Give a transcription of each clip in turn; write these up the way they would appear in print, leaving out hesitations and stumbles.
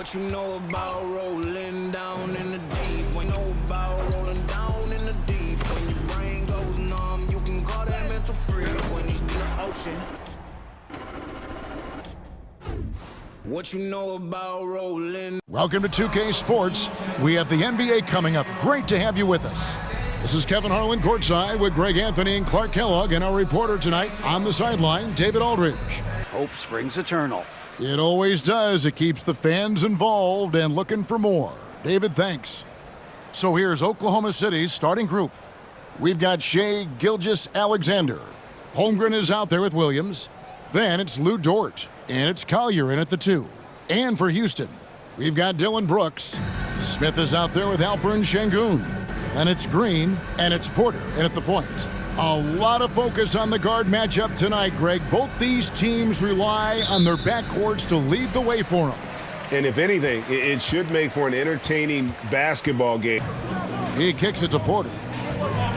What you know about rolling down in the deep? What you know about rolling down in the deep? When your brain goes numb, you can call that mental freeze. When he's in the ocean. What you know about rolling? Welcome to 2K Sports. We have the NBA coming up. Great to have you with us. This is Kevin Harlan courtside with Greg Anthony and Clark Kellogg, and our reporter tonight on the sideline, David Aldridge. Hope springs eternal. It always does. It keeps the fans involved and looking for more. David, thanks. So here's Oklahoma City's starting group. We've got Shai Gilgeous-Alexander. Holmgren is out there with Williams. Then it's Lou Dort, and it's Collier in at the 2. And for Houston, we've got Dillon Brooks. Smith is out there with Alperen Sengun. And it's Green, and it's Porter in at the point. A lot of focus on the guard matchup tonight, Greg. Both these teams rely on their backcourts to lead the way for them. And if anything, it should make for an entertaining basketball game. He kicks it to Porter.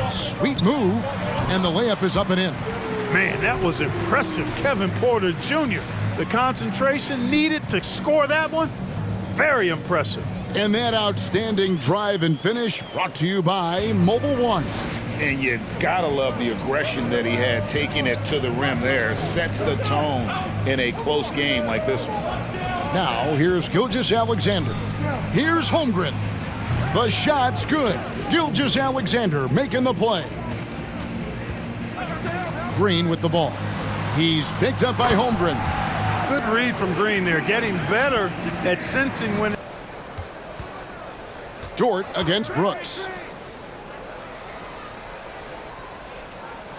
Sweet move, and the layup is up and in. Man, that was impressive. Kevin Porter Jr. The concentration needed to score that one, very impressive. And that outstanding drive and finish brought to you by Mobile One. And you gotta love the aggression that he had, taking it to the rim there. Sets the tone in a close game like this one. Now, here's Gilgeous-Alexander. Here's Holmgren. The shot's good. Gilgeous-Alexander making the play. Green with the ball. He's picked up by Holmgren. Good read from Green there, getting better at sensing when... Dort against Brooks.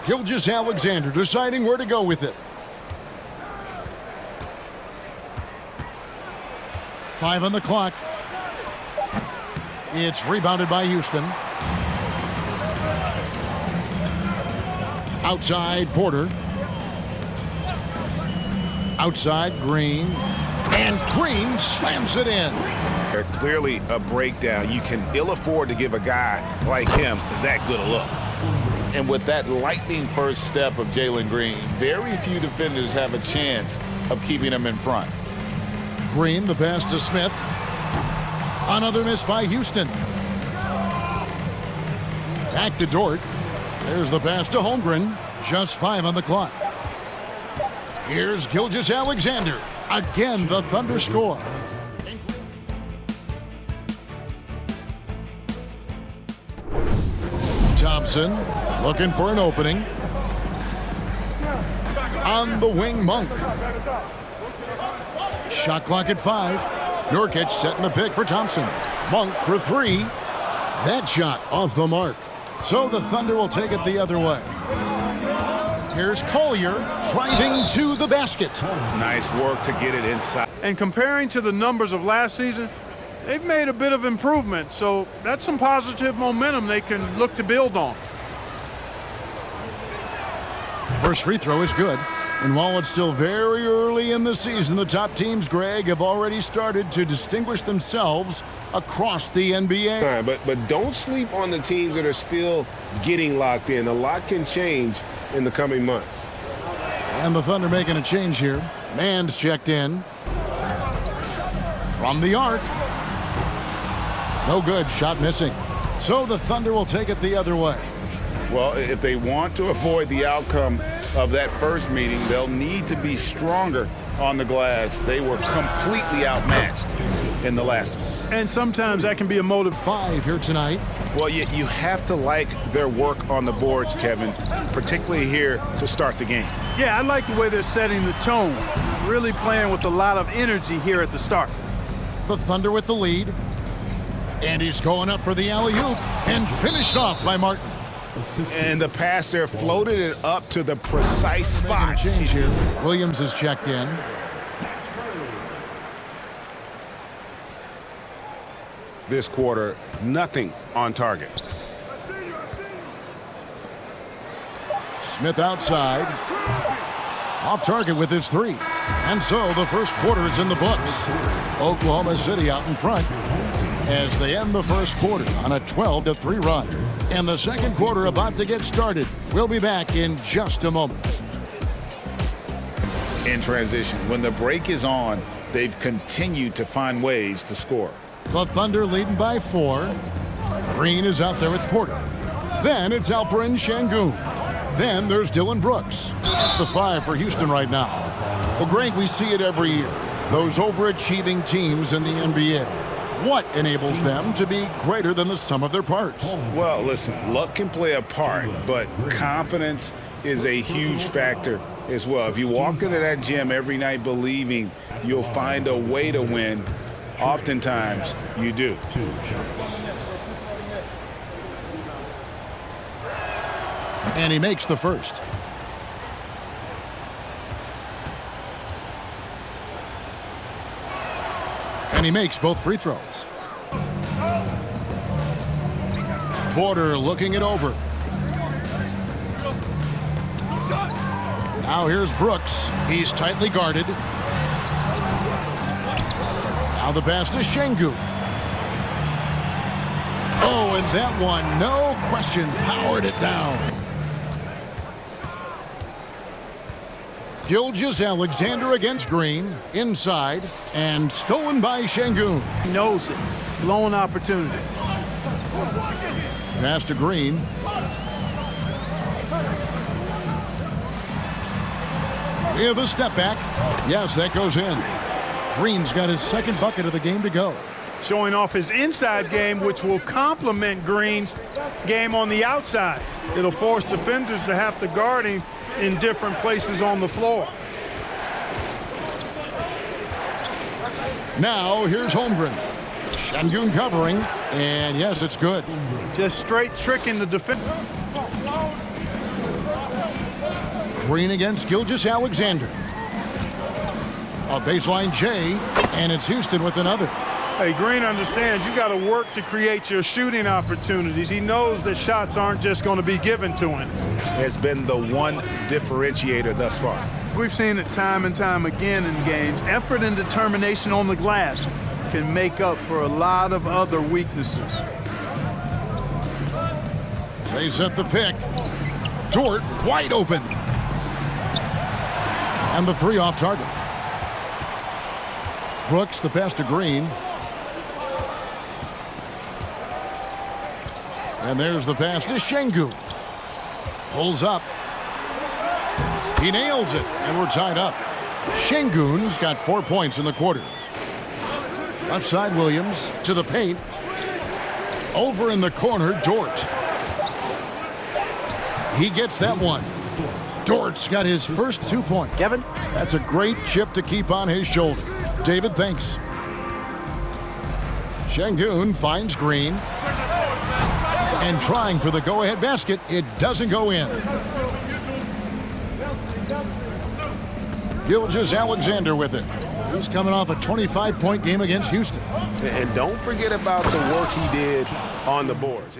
Gilgeous-Alexander deciding where to go with it. 5 on the clock. It's rebounded by Houston. Outside, Porter. Outside, Green. And Green slams it in. Clearly a breakdown. You can ill afford to give a guy like him that good a look. And with that lightning first step of Jalen Green, very few defenders have a chance of keeping him in front. Green, the pass to Smith. Another miss by Houston. Back to Dort. There's the pass to Holmgren. Just 5 on the clock. Here's Gilgeous-Alexander. Again, the Thunder score. Thompson looking for an opening. On the wing, Monk. Shot clock at 5. Nurkic setting the pick for Thompson. Monk for 3. That shot off the mark. So the Thunder will take it the other way. Here's Collier driving to the basket. Nice work to get it inside. And comparing to the numbers of last season, they've made a bit of improvement, so that's some positive momentum they can look to build on. First free throw is good. And while it's still very early in the season, the top teams, Greg, have already started to distinguish themselves across the NBA. But don't sleep on the teams that are still getting locked in. A lot can change in the coming months. And the Thunder making a change here. Mann's checked in. From the arc. No good, shot missing. So the Thunder will take it the other way. Well, if they want to avoid the outcome of that first meeting, they'll need to be stronger on the glass. They were completely outmatched in the last one. And sometimes that can be a motive. 5 here tonight. Well, you have to like their work on the boards, Kevin, particularly here to start the game. Yeah, I like the way they're setting the tone. Really playing with a lot of energy here at the start. The Thunder with the lead. And he's going up for the alley-oop and finished off by Martin. And the pass there floated it up to the precise spot. Making a change here. Williams is checked in. This quarter, nothing on target. Smith outside. Off target with his 3. And so the first quarter is in the books. Oklahoma City out in front as they end the first quarter on a 12-3 run. And the second quarter about to get started. We'll be back in just a moment. In transition, when the break is on, they've continued to find ways to score. The Thunder leading by 4. Green is out there with Porter. Then it's Alperen Sengun. Then there's Dylan Brooks. That's the 5 for Houston right now. Well, Greg, we see it every year. Those overachieving teams in the NBA. What enables them to be greater than the sum of their parts? Well, listen, luck can play a part, but confidence is a huge factor as well. If you walk into that gym every night believing you'll find a way to win, oftentimes you do. And he makes the first. And he makes both free throws. Porter looking it over. Now here's Brooks. He's tightly guarded. Now the pass to Sengun. Oh, and that one, no question, powered it down. Gilgeous-Alexander against Green, inside, and stolen by Sengun. He knows it. Blown opportunity. Pass to Green. With a step back. Yes, that goes in. Green's got his second bucket of the game to go. Showing off his inside game, which will complement Green's game on the outside. It'll force defenders to have to guard him in different places on the floor. Now here's Holmgren. Sengun covering, and yes, it's good. Just straight tricking the defender. Green against Gilgeous-Alexander. A baseline J, and it's Houston with another. Hey, Green understands you got to work to create your shooting opportunities. He knows that shots aren't just going to be given to him. Has been the one differentiator thus far. We've seen it time and time again in games. Effort and determination on the glass can make up for a lot of other weaknesses. They set the pick. Dort wide open. And the 3 off target. Brooks, the pass to Green. And there's the pass to Sengun. Pulls up. He nails it, and we're tied up. Sengun's got 4 points in the quarter. Left side, Williams to the paint. Over in the corner, Dort. He gets that one. Dort's got his first 2 points. Kevin? That's a great chip to keep on his shoulder. David, thanks. Sengun finds Green. And trying for the go-ahead basket, it doesn't go in. Gilgeous-Alexander with it. He's coming off a 25-point game against Houston. And don't forget about the work he did on the boards.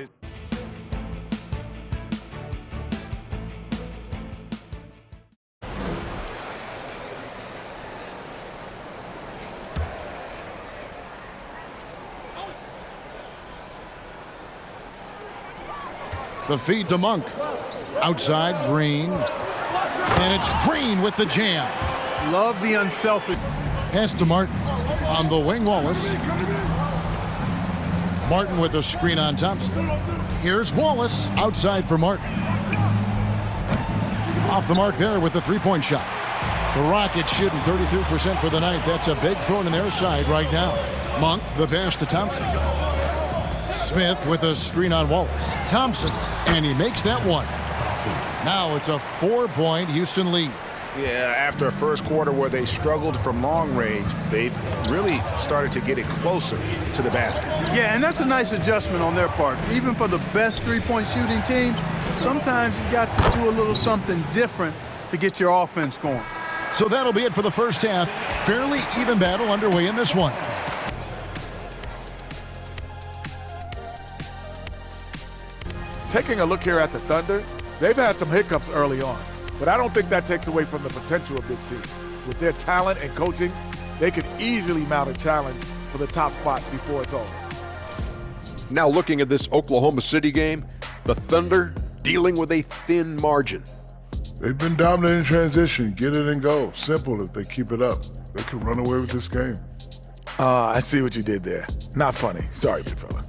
The feed to Monk. Outside, Green. And it's Green with the jam. Love the unselfish. Pass to Martin. On the wing, Wallace. Martin with a screen on Thompson. Here's Wallace. Outside for Martin. Off the mark there with the 3-point shot. The Rockets shooting 33% for the night. That's a big throw in their side right now. Monk, the pass to Thompson. Smith with a screen on Wallace. Thompson, and he makes that one. Now it's a 4-point Houston lead. Yeah, after a first quarter where they struggled from long range, they've really started to get it closer to the basket. Yeah, and that's a nice adjustment on their part. Even for the best 3-point shooting teams, sometimes you got to do a little something different to get your offense going. So that'll be it for the first half. Fairly even battle underway in this one. Taking a look here at the Thunder, they've had some hiccups early on, but I don't think that takes away from the potential of this team. With their talent and coaching, they could easily mount a challenge for the top spot before it's over. Now looking at this Oklahoma City game, the Thunder dealing with a thin margin. They've been dominant in transition. Get it and go. Simple. If they keep it up, they can run away with this game. I see what you did there. Not funny. Sorry, big fella.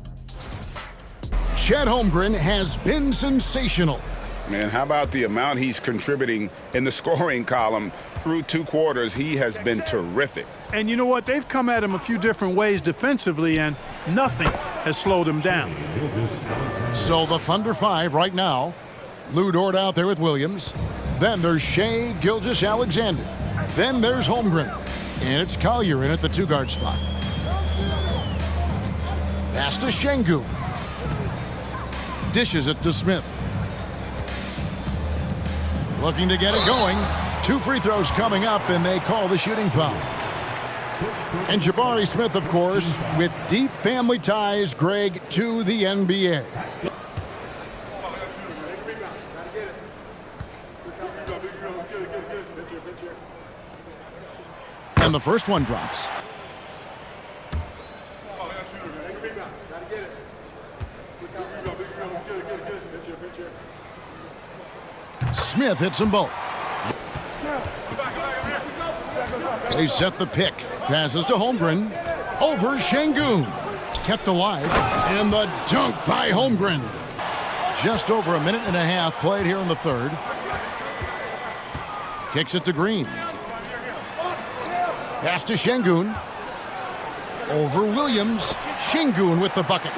Chet Holmgren has been sensational. And how about the amount he's contributing in the scoring column through 2 quarters? He has been terrific. And you know what? They've come at him a few different ways defensively, and nothing has slowed him down. So the Thunder 5 right now. Lou Dort out there with Williams. Then there's Shai Gilgeous-Alexander. Then there's Holmgren. And it's Collier in at the 2-guard spot. Pass to Şengün. Dishes it to Smith. Looking to get it going. 2 free throws coming up, and they call the shooting foul. And Jabari Smith, of course, with deep family ties, Greg, to the NBA. And the first one drops. Smith hits them both. They set the pick. Passes to Holmgren. Over Şengün. Kept alive. And the dunk by Holmgren. Just over a minute and a half played here in the third. Kicks it to Green. Pass to Şengün. Over Williams. Şengün with the bucket.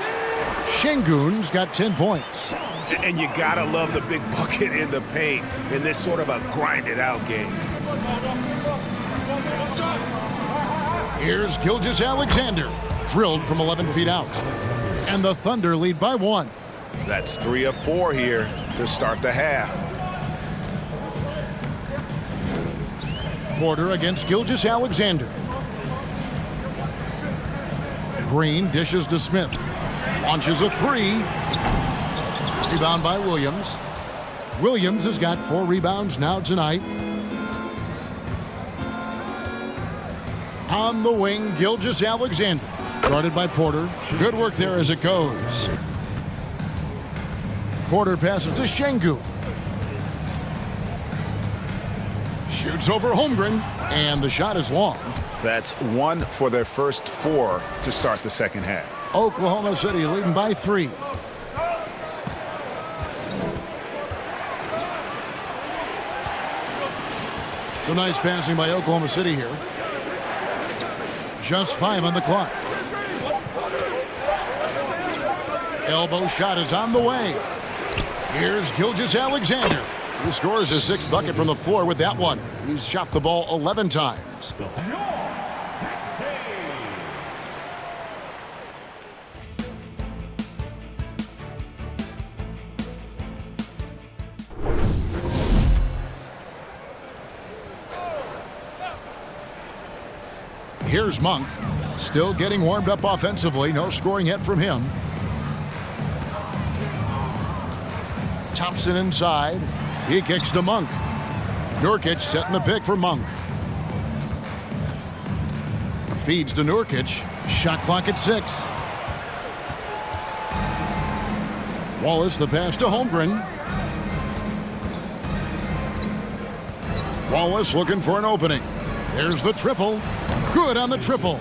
Şengün's got 10 points. And you gotta love the big bucket in the paint in this sort of a grinded-out game. Here's Gilgeous-Alexander, drilled from 11 feet out. And the Thunder lead by 1. That's 3 of 4 here to start the half. Porter against Gilgeous-Alexander. Green dishes to Smith. Launches a 3. Rebound by Williams. Williams has got 4 rebounds now tonight. On the wing, Gilgeous-Alexander. Guarded by Porter. Good work there as it goes. Porter passes to Şengün. Shoots over Holmgren, and the shot is long. That's 1 for their first 4 to start the second half. Oklahoma City leading by 3. Some nice passing by Oklahoma City here. Just 5 on the clock. Elbow shot is on the way. Here's Gilgeous-Alexander. He scores his 6th bucket from the floor with that one. He's shot the ball 11 times. Here's Monk, still getting warmed up offensively. No scoring yet from him. Thompson inside. He kicks to Monk. Nurkic setting the pick for Monk. Feeds to Nurkic. Shot clock at 6. Wallace the pass to Holmgren. Wallace looking for an opening. There's the triple. Good on the triple.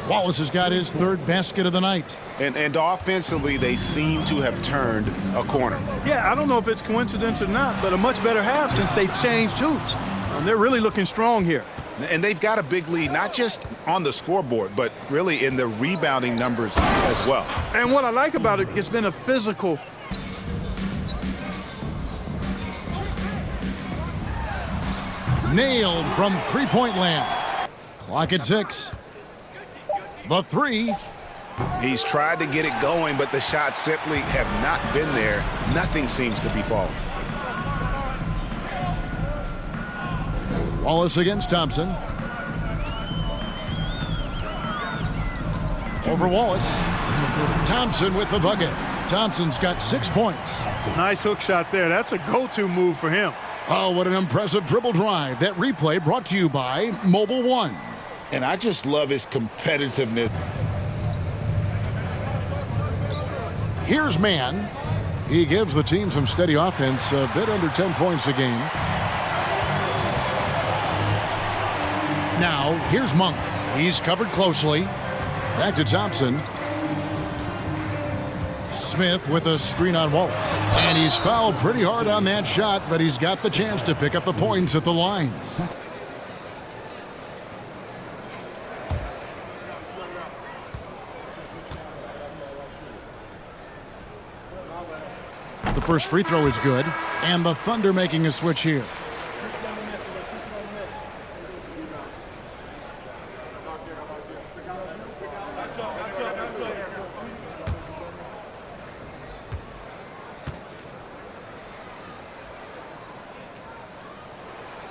Wallace has got his 3rd basket of the night. And offensively, they seem to have turned a corner. Yeah, I don't know if it's coincidence or not, but a much better half since they changed hoops. And they're really looking strong here. And they've got a big lead, not just on the scoreboard, but really in the rebounding numbers as well. And what I like about it, it's been a physical. Nailed from 3-point land. Clock at 6. The 3. He's tried to get it going, but the shots simply have not been there. Nothing seems to be falling. Wallace against Thompson. Over Wallace. Thompson with the bucket. Thompson's got 6 points. Nice hook shot there. That's a go-to move for him. Oh, what an impressive dribble drive. That replay brought to you by Mobile One. And I just love his competitiveness. Here's Mann. He gives the team some steady offense, a bit under 10 points a game. Now, here's Monk. He's covered closely. Back to Thompson. Smith with a screen on Wallace. And he's fouled pretty hard on that shot, but he's got the chance to pick up the points at the line. The first free throw is good, and the Thunder making a switch here.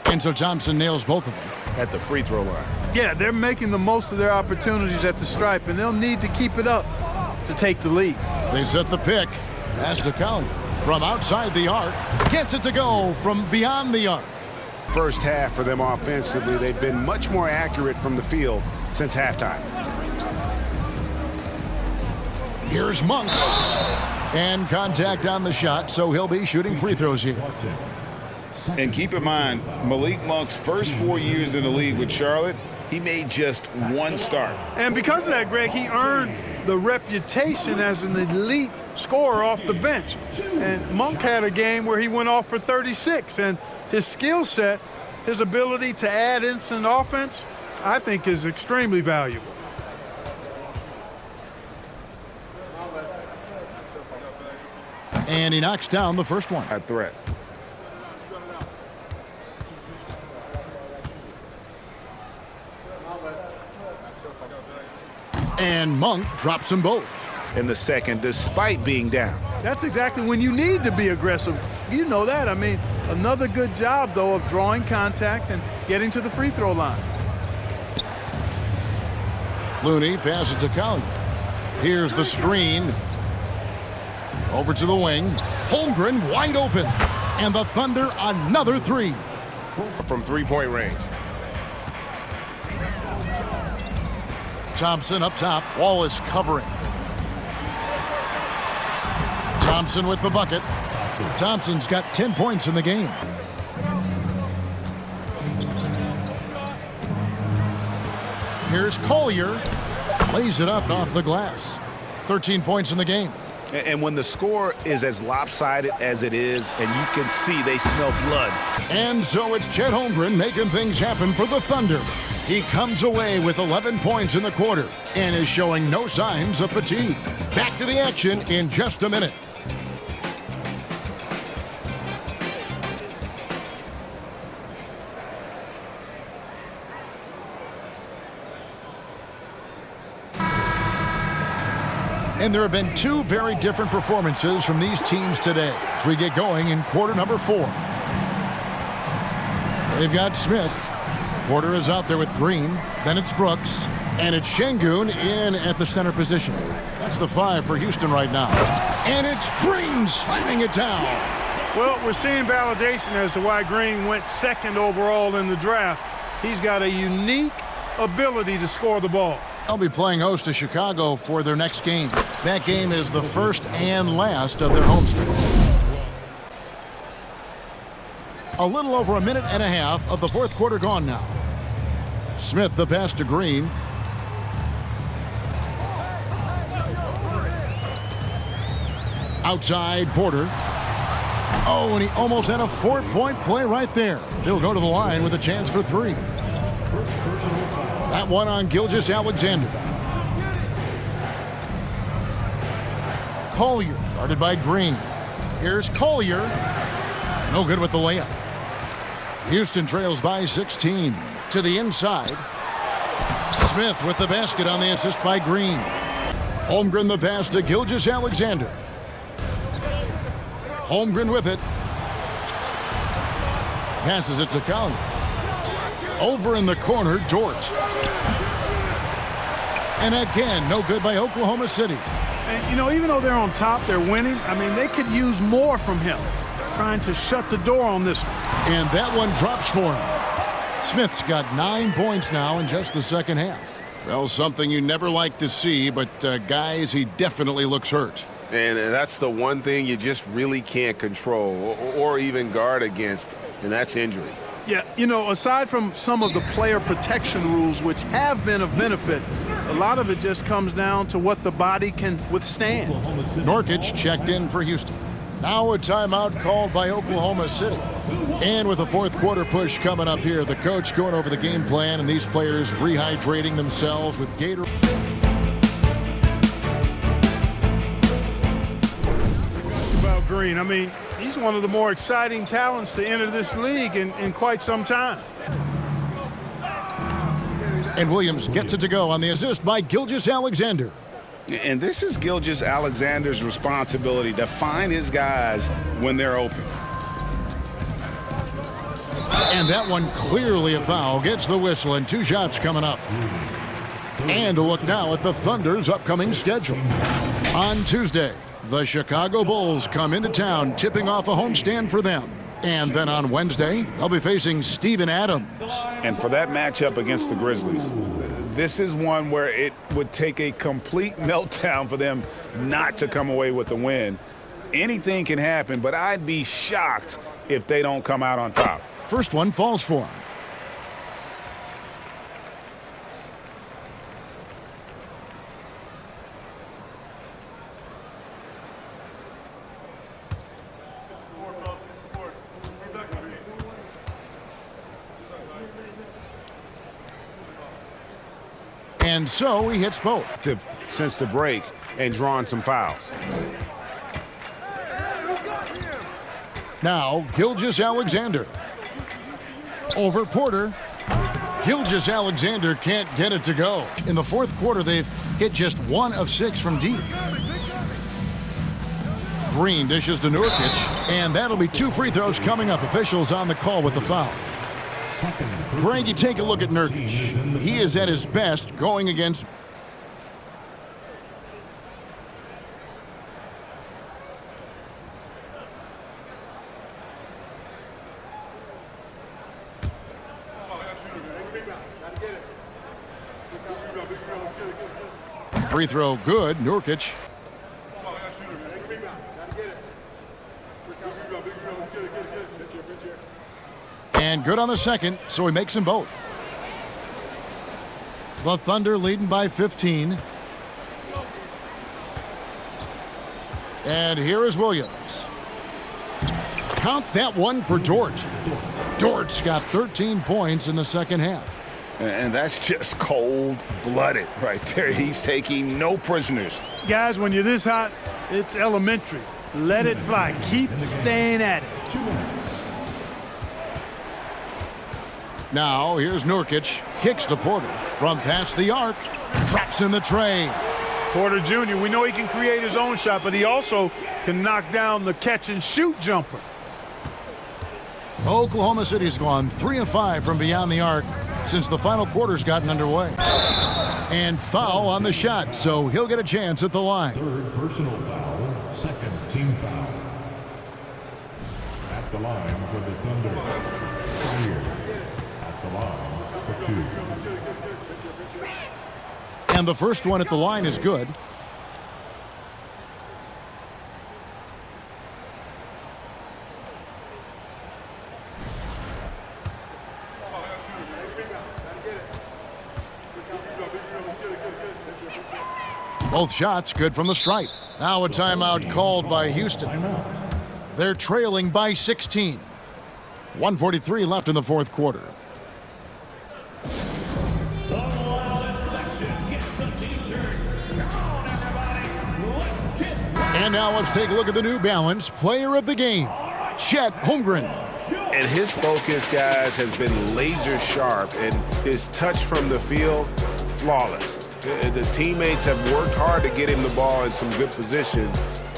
And so Thompson nails both of them. At the free throw line. Yeah, they're making the most of their opportunities at the stripe, and they'll need to keep it up to take the lead. They set the pick. Pass to Collier. From outside the arc. Gets it to go from beyond the arc. First half for them offensively, they've been much more accurate from the field since halftime. Here's Monk. And contact on the shot, so he'll be shooting free throws here. And keep in mind, Malik Monk's first 4 years in the league with Charlotte, he made just one start. And because of that, Greg, he earned the reputation as an elite scorer off the bench. And Monk had a game where he went off for 36, and his skill set, his ability to add instant offense, I think is extremely valuable. And he knocks down the first one. A threat. And Monk drops them both. In the second, despite being down. That's exactly when you need to be aggressive. You know that. I mean, another good job, though, of drawing contact and getting to the free throw line. Looney passes to Collier. Here's the screen. Over to the wing. Holmgren wide open. And the Thunder another three. From three-point range. Thompson up top. Wallace covering. Thompson with the bucket. Thompson's got 10 points in the game. Here's Collier. Lays it up off the glass. 13 points in the game. And when the score is as lopsided as it is, and you can see they smell blood. And so it's Chet Holmgren making things happen for the Thunder. He comes away with 11 points in the quarter and is showing no signs of fatigue. Back to the action in just a minute. And there have been two very different performances from these teams today as we get going in quarter number 4. They've got Smith. Porter is out there with Green. Then it's Brooks. And it's Şengün in at the center position. That's the 5 for Houston right now. And it's Green slamming it down. Well, we're seeing validation as to why Green went second overall in the draft. He's got a unique ability to score the ball. They'll be playing host to Chicago for their next game. That game is the first and last of their homestand. A little over a minute and a half of the fourth quarter gone now. Smith the pass to Green. Outside Porter. Oh, and he almost had a 4-point play right there. He'll go to the line with a chance for 3. That one on Gilgeous-Alexander. Collier guarded by Green. Here's Collier. No good with the layup. Houston trails by 16. To the inside. Smith with the basket on the assist by Green. Holmgren the pass to Gilgeous-Alexander. Holmgren with it. Passes it to Collier. Over in the corner, Dort. And again, no good by Oklahoma City. And, you know, even though they're on top, they're winning. I mean, they could use more from him, trying to shut the door on this one. And that one drops for him. Smith's got 9 points now in just the second half. Well, something you never like to see, but guys, he definitely looks hurt. And that's the one thing you just really can't control or even guard against, and that's injury. Yeah, you know, aside from some of the player protection rules, which have been of benefit, a lot of it just comes down to what the body can withstand. Nurkic checked in for Houston. Now a timeout called by Oklahoma City. And with the fourth quarter push coming up here, the coach going over the game plan and these players rehydrating themselves with Gatorade. About Green, I mean, he's one of the more exciting talents to enter this league in quite some time. And Williams gets it to go on the assist by Gilgeous-Alexander. And this is Gilgeous-Alexander's responsibility to find his guys when they're open. And that one clearly a foul. Gets the whistle and 2 shots coming up. And a look now at the Thunder's upcoming schedule. On Tuesday, the Chicago Bulls come into town, tipping off a homestand for them. And then on Wednesday, they'll be facing Steven Adams. And for that matchup against the Grizzlies, this is one where it would take a complete meltdown for them not to come away with the win. Anything can happen, but I'd be shocked if they don't come out on top. First one falls for him. And so he hits both. Since the break and drawn some fouls. Now Gilgeous-Alexander. Over Porter. Gilgeous-Alexander can't get it to go. In the fourth quarter, they've hit just 1 of 6 from deep. Green dishes to Nurkic, and that'll be 2 free throws coming up. Officials on the call with the foul. Greg, you take a look at Nurkic. He is at his best going against... Free throw good, Nurkic. And good on the second, so he makes them both. The Thunder leading by 15. And here is Williams. Count that one for Dort. Dort's got 13 points in the second half. And that's just cold-blooded right there. He's taking no prisoners. Guys, when you're this hot, it's elementary. Let it fly. Keep staying at it. Now, here's Nurkic. Kicks to Porter. From past the arc. Traps in the tray. Porter Jr., we know he can create his own shot, but he also can knock down the catch-and-shoot jumper. Oklahoma City's gone 3 of 5 from beyond the arc since the final quarter's gotten underway. And foul on the shot, so he'll get a chance at the line. Third personal foul, second team foul. At the line for the Thunder. Here at the line for 2. And the first one at the line is good. Both shots good from the stripe. Now a timeout called by Houston. They're trailing by 16. 1:43 left in the fourth quarter. And now let's take a look at the New Balance Player of the Game, Chet Holmgren. And his focus, guys, has been laser sharp, and his touch from the field, flawless. The teammates have worked hard to get him the ball in some good positions,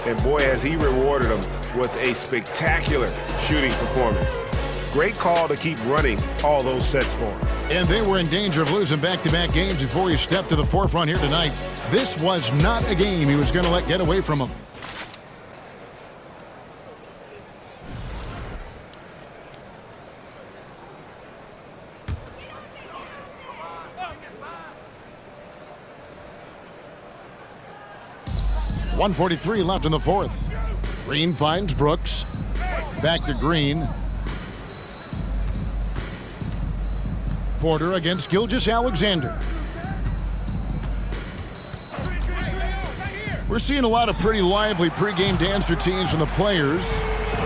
and boy, has he rewarded them with a spectacular shooting performance. Great call to keep running all those sets for him. And they were in danger of losing back-to-back games before he stepped to the forefront here tonight. This was not a game he was going to let get away from him. 1:43 left in the fourth. Green finds Brooks. Back to Green. Porter against Gilgeous-Alexander. We're seeing a lot of pretty lively pregame dance routines from the players.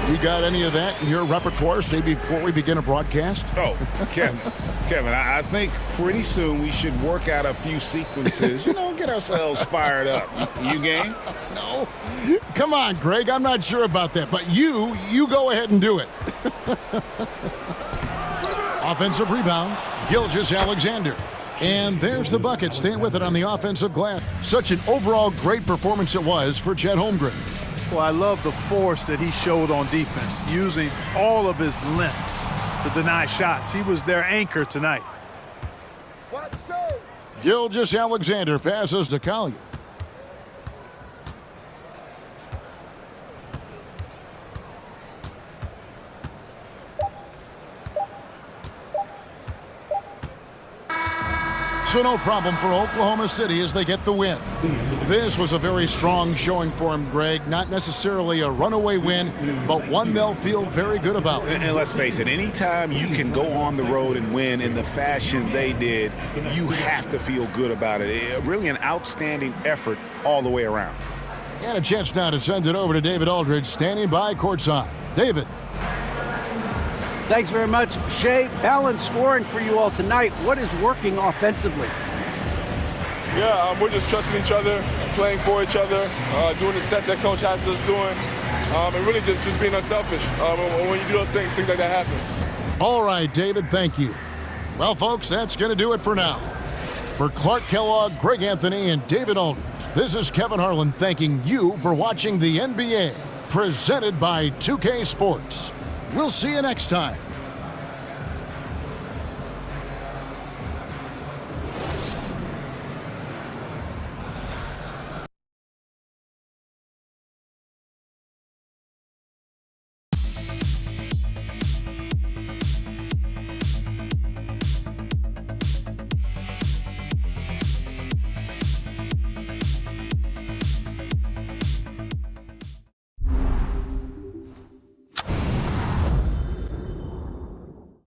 You got any of that in your repertoire, say, before we begin a broadcast? Oh, Kevin, I think pretty soon we should work out a few sequences, get ourselves fired up. You game? No. Come on, Greg, I'm not sure about that, but you go ahead and do it. Offensive rebound, Gilgeous-Alexander. And there's the bucket. Staying with it on the offensive glass. Such an overall great performance it was for Chet Holmgren. Well, I love the force that he showed on defense, using all of his length to deny shots. He was their anchor tonight. Gilgeous-Alexander passes to Collier. So no problem for Oklahoma City as they get the win. This was a very strong showing for him, Greg. Not necessarily a runaway win, but one they'll feel very good about. And let's face it, anytime you can go on the road and win in the fashion they did, you have to feel good about it. Really an outstanding effort all the way around. And a chance now to send it over to David Aldridge, standing by courtside. David. Thanks very much, Shea. Balanced scoring for you all tonight. What is working offensively? Yeah, we're just trusting each other, playing for each other, doing the sets that Coach has us doing, and really just being unselfish. When you do those things like that happen. All right, David, thank you. Well, folks, that's going to do it for now. For Clark Kellogg, Greg Anthony, and David Aldridge, this is Kevin Harlan thanking you for watching the NBA, presented by 2K Sports. We'll see you next time.